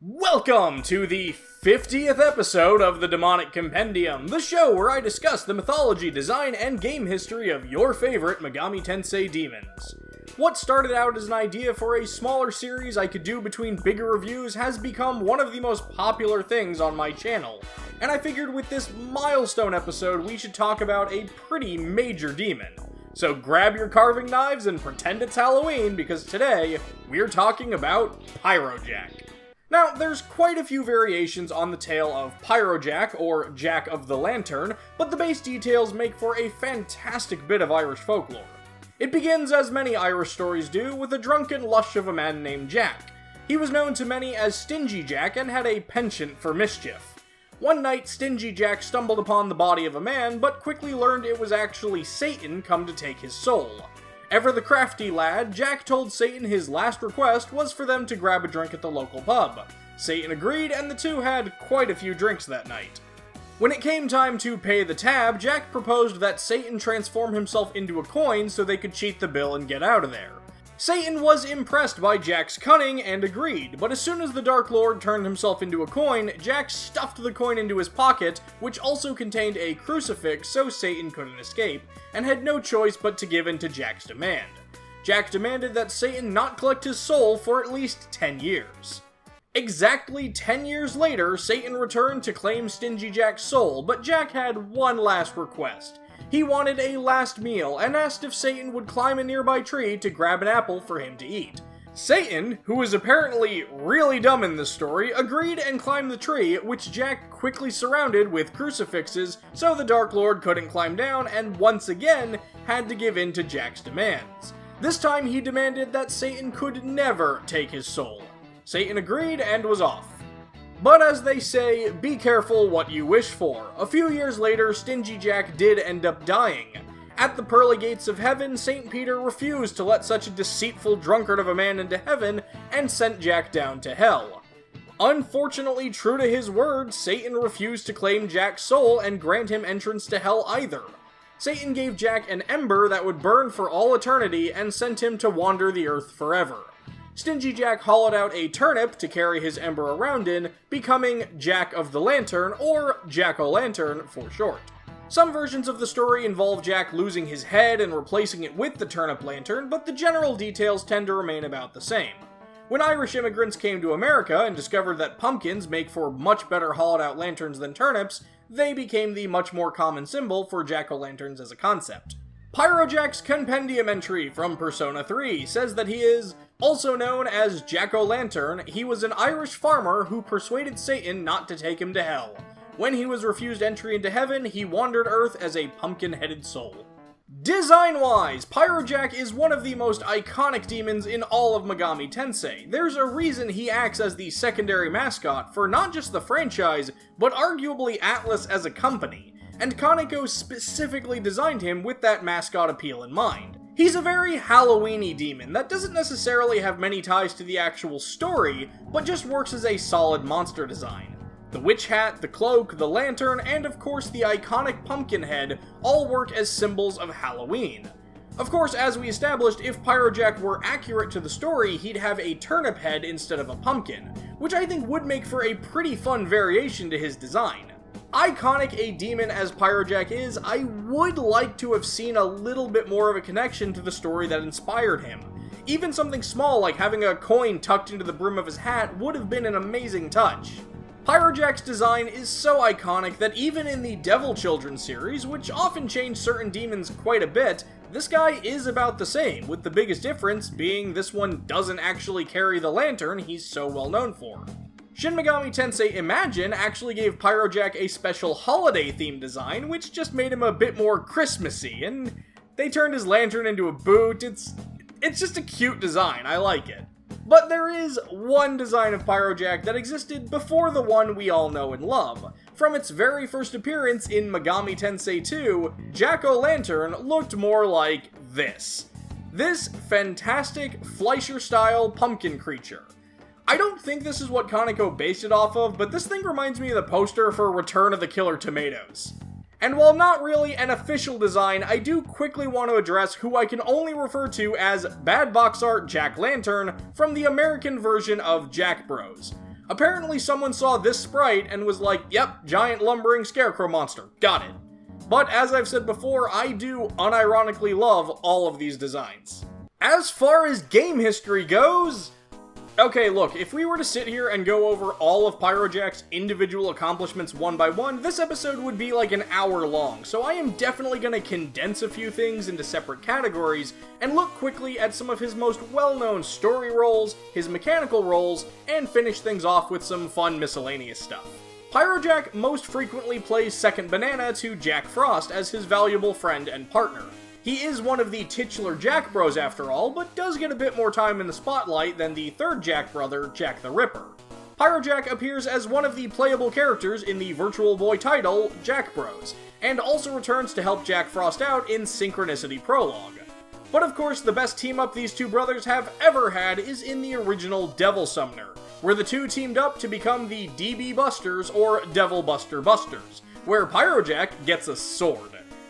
Welcome to the 50th episode of the Demonic Compendium, the show where I discuss the mythology, design, and game history of your favorite Megami Tensei demons. What started out as an idea for a smaller series I could do between bigger reviews has become one of the most popular things on my channel, and I figured with this milestone episode we should talk about a pretty major demon. So grab your carving knives and pretend it's Halloween, because today we're talking about Pyro Jack. Now, there's quite a few variations on the tale of Pyro Jack, or Jack of the Lantern, but the base details make for a fantastic bit of Irish folklore. It begins, as many Irish stories do, with a drunken lush of a man named Jack. He was known to many as Stingy Jack and had a penchant for mischief. One night, Stingy Jack stumbled upon the body of a man, but quickly learned it was actually Satan come to take his soul. Ever the crafty lad, Jack told Satan his last request was for them to grab a drink at the local pub. Satan agreed, and the two had quite a few drinks that night. When it came time to pay the tab, Jack proposed that Satan transform himself into a coin so they could cheat the bill and get out of there. Satan was impressed by Jack's cunning and agreed, but as soon as the Dark Lord turned himself into a coin, Jack stuffed the coin into his pocket, which also contained a crucifix so Satan couldn't escape, and had no choice but to give in to Jack's demand. Jack demanded that Satan not collect his soul for at least 10 years. Exactly 10 years later, Satan returned to claim Stingy Jack's soul, but Jack had one last request. He wanted a last meal, and asked if Satan would climb a nearby tree to grab an apple for him to eat. Satan, who was apparently really dumb in this story, agreed and climbed the tree, which Jack quickly surrounded with crucifixes so the Dark Lord couldn't climb down and once again had to give in to Jack's demands. This time he demanded that Satan could never take his soul. Satan agreed and was off. But as they say, be careful what you wish for. A few years later, Stingy Jack did end up dying. At the pearly gates of heaven, St. Peter refused to let such a deceitful drunkard of a man into heaven and sent Jack down to hell. Unfortunately, true to his word, Satan refused to claim Jack's soul and grant him entrance to hell either. Satan gave Jack an ember that would burn for all eternity and sent him to wander the earth forever. Stingy Jack hollowed out a turnip to carry his ember around in, becoming Jack of the Lantern, or Jack-o'-lantern for short. Some versions of the story involve Jack losing his head and replacing it with the turnip lantern, but the general details tend to remain about the same. When Irish immigrants came to America and discovered that pumpkins make for much better hollowed out lanterns than turnips, they became the much more common symbol for jack-o'-lanterns as a concept. Pyro Jack's compendium entry from Persona 3 says that he is also known as Jack-o'-lantern. He was an Irish farmer who persuaded Satan not to take him to hell. When he was refused entry into heaven, he wandered Earth as a pumpkin-headed soul. Design-wise, Pyro Jack is one of the most iconic demons in all of Megami Tensei. There's a reason he acts as the secondary mascot for not just the franchise, but arguably Atlus as a company, and Kaneko specifically designed him with that mascot appeal in mind. He's a very Halloween-y demon that doesn't necessarily have many ties to the actual story, but just works as a solid monster design. The witch hat, the cloak, the lantern, and of course the iconic pumpkin head all work as symbols of Halloween. Of course, as we established, if Pyro Jack were accurate to the story, he'd have a turnip head instead of a pumpkin, which I think would make for a pretty fun variation to his design. Iconic a demon as Pyro Jack is, I would like to have seen a little bit more of a connection to the story that inspired him. Even something small like having a coin tucked into the brim of his hat would have been an amazing touch. Pyro Jack's design is so iconic that even in the Devil Children series, which often change certain demons quite a bit, this guy is about the same, with the biggest difference being this one doesn't actually carry the lantern he's so well known for. Shin Megami Tensei Imagine actually gave Pyro Jack a special holiday-themed design, which just made him a bit more Christmassy, and they turned his lantern into a boot. It's just a cute design, I like it. But there is one design of Pyro Jack that existed before the one we all know and love. From its very first appearance in Megami Tensei 2, Jack-o'-lantern looked more like this. This fantastic Fleischer-style pumpkin creature. I don't think this is what Kaneko based it off of, but this thing reminds me of the poster for Return of the Killer Tomatoes. And while not really an official design, I do quickly want to address who I can only refer to as Bad Box Art Jack Lantern from the American version of Jack Bros. Apparently someone saw this sprite and was like, yep, giant lumbering scarecrow monster, got it. But as I've said before, I do unironically love all of these designs. As far as game history goes, okay, look, if we were to sit here and go over all of Pyro Jack's individual accomplishments one by one, this episode would be like an hour long, so I am definitely going to condense a few things into separate categories and look quickly at some of his most well-known story roles, his mechanical roles, and finish things off with some fun miscellaneous stuff. Pyro Jack most frequently plays second banana to Jack Frost as his valuable friend and partner. He is one of the titular Jack Bros after all, but does get a bit more time in the spotlight than the third Jack brother, Jack the Ripper. Pyro Jack appears as one of the playable characters in the Virtual Boy title, Jack Bros, and also returns to help Jack Frost out in Synchronicity Prologue. But of course, the best team-up these two brothers have ever had is in the original Devil Summoner, where the two teamed up to become the DB Busters, or Devil Buster Busters, where Pyro Jack gets a sword.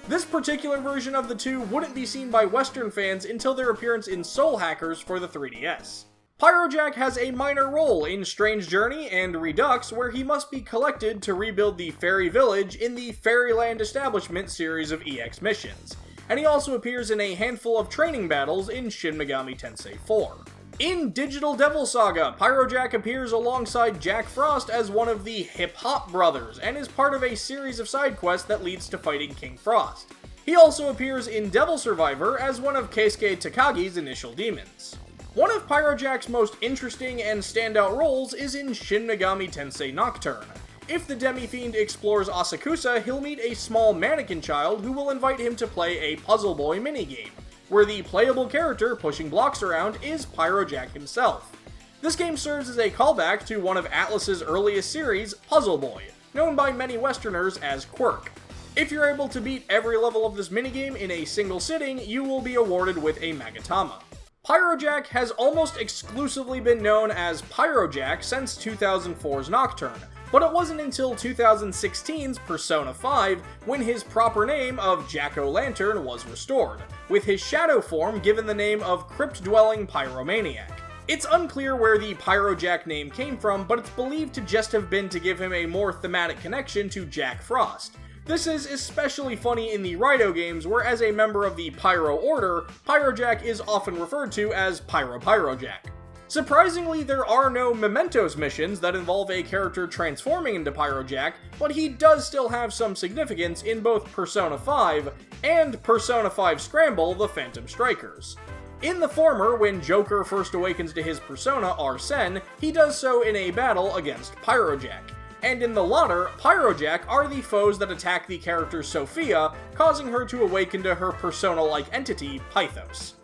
This particular version of the two wouldn't be seen by Western fans until their appearance in Soul Hackers for the 3DS. Pyro Jack has a minor role in Strange Journey and Redux, where he must be collected to rebuild the Fairy Village in the Fairyland Establishment series of EX missions, and he also appears in a handful of training battles in Shin Megami Tensei 4. In Digital Devil Saga, Pyro Jack appears alongside Jack Frost as one of the Hip Hop Brothers, and is part of a series of side quests that leads to fighting King Frost. He also appears in Devil Survivor as one of Keisuke Takagi's initial demons. One of Pyro Jack's most interesting and standout roles is in Shin Megami Tensei Nocturne. If the Demi-Fiend explores Asakusa, he'll meet a small mannequin child who will invite him to play a Puzzle Boy minigame, where the playable character pushing blocks around is Pyro Jack himself. This game serves as a callback to one of Atlus's earliest series, Puzzle Boy, known by many Westerners as Quirk. If you're able to beat every level of this minigame in a single sitting, you will be awarded with a Magatama. Pyro Jack has almost exclusively been known as Pyro Jack since 2004's Nocturne, but it wasn't until 2016's Persona 5 when his proper name of Jack-O-Lantern was restored, with his shadow form given the name of Crypt-Dwelling Pyromaniac. It's unclear where the Pyro Jack name came from, but it's believed to just have been to give him a more thematic connection to Jack Frost. This is especially funny in the Raito games, where as a member of the Pyro Order, Pyro Jack is often referred to as Pyro Jack. Surprisingly, there are no Mementos missions that involve a character transforming into Pyro Jack, but he does still have some significance in both Persona 5 and Persona 5 Scramble: The Phantom Strikers. In the former, when Joker first awakens to his persona Arsene, he does so in a battle against Pyro Jack. And in the latter, Pyro Jack are the foes that attack the character Sophia, causing her to awaken to her persona-like entity, Pythos.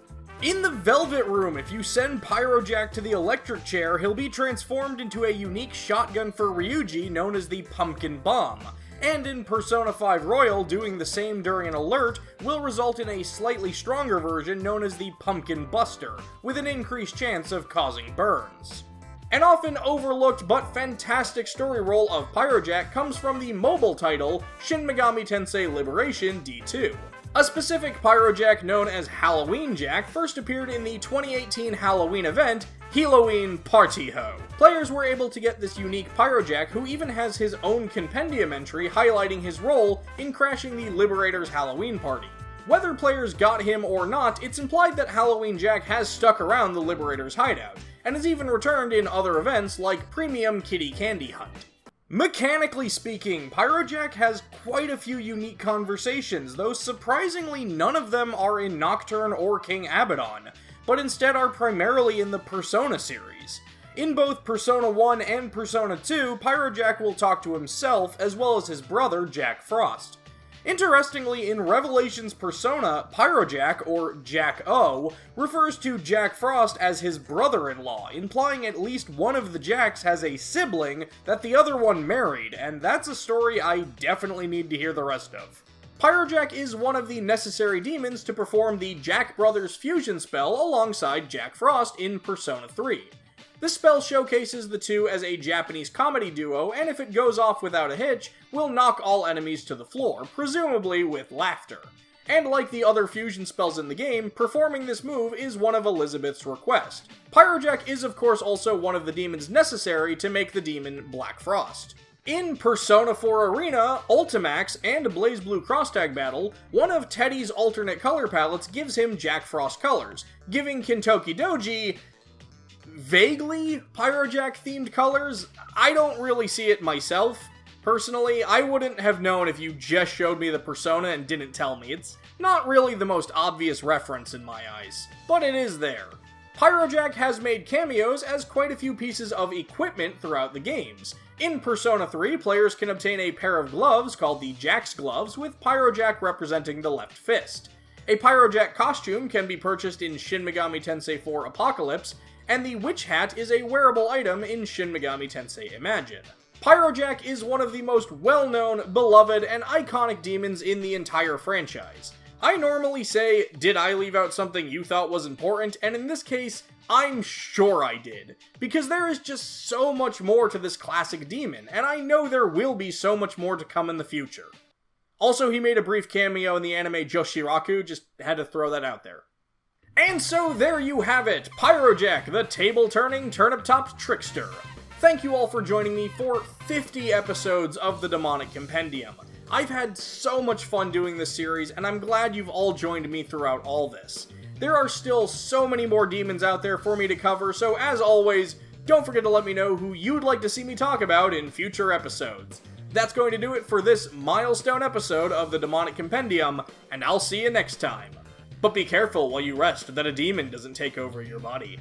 In the Velvet Room, if you send Pyro Jack to the electric chair, he'll be transformed into a unique shotgun for Ryuji known as the Pumpkin Bomb. And in Persona 5 Royal, doing the same during an alert will result in a slightly stronger version known as the Pumpkin Buster, with an increased chance of causing burns. An often overlooked but fantastic story role of Pyro Jack comes from the mobile title Shin Megami Tensei Liberation D2. A specific Pyro Jack known as Halloween Jack first appeared in the 2018 Halloween event, Halloween Party Ho. Players were able to get this unique Pyro Jack, who even has his own compendium entry highlighting his role in crashing the Liberator's Halloween party. Whether players got him or not, it's implied that Halloween Jack has stuck around the Liberator's hideout, and has even returned in other events like Premium Kitty Candy Hunt. Mechanically speaking, Pyro Jack has quite a few unique conversations, though surprisingly none of them are in Nocturne or King Abaddon, but instead are primarily in the Persona series. In both Persona 1 and Persona 2, Pyro Jack will talk to himself as well as his brother Jack Frost. Interestingly, in Revelation's Persona, Pyro Jack, or Jack-O, refers to Jack Frost as his brother-in-law, implying at least one of the Jacks has a sibling that the other one married, and that's a story I definitely need to hear the rest of. Pyro Jack is one of the necessary demons to perform the Jack Brothers fusion spell alongside Jack Frost in Persona 3. This spell showcases the two as a Japanese comedy duo, and if it goes off without a hitch, will knock all enemies to the floor, presumably with laughter. and like the other fusion spells in the game, performing this move is one of Elizabeth's requests. Pyro Jack is of course also one of the demons necessary to make the demon Black Frost. In Persona 4 Arena, Ultimax, and BlazBlue Crosstag Battle, one of Teddy's alternate color palettes gives him Jack Frost colors, giving Kintoki Doji vaguely Pyro Jack themed colors. I don't really see it myself. Personally, I wouldn't have known if you just showed me the persona and didn't tell me. It's not really the most obvious reference in my eyes, but it is there. Pyro Jack has made cameos as quite a few pieces of equipment throughout the games. In Persona 3, players can obtain a pair of gloves called the Jack's Gloves, with Pyro Jack representing the left fist. A Pyro Jack costume can be purchased in Shin Megami Tensei 4 Apocalypse, and the Witch Hat is a wearable item in Shin Megami Tensei Imagine. Pyro Jack is one of the most well-known, beloved, and iconic demons in the entire franchise. I normally say, did I leave out something you thought was important? And in this case, I'm sure I did. Because there is just so much more to this classic demon, and I know there will be so much more to come in the future. Also, he made a brief cameo in the anime Joshiraku, just had to throw that out there. And so there you have it, Pyro Jack, the table-turning, turnip-topped trickster. Thank you all for joining me for 50 episodes of the Demonic Compendium. I've had so much fun doing this series, and I'm glad you've all joined me throughout all this. There are still so many more demons out there for me to cover, so as always, don't forget to let me know who you'd like to see me talk about in future episodes. That's going to do it for this milestone episode of the Demonic Compendium, and I'll see you next time. But be careful while you rest that a demon doesn't take over your body.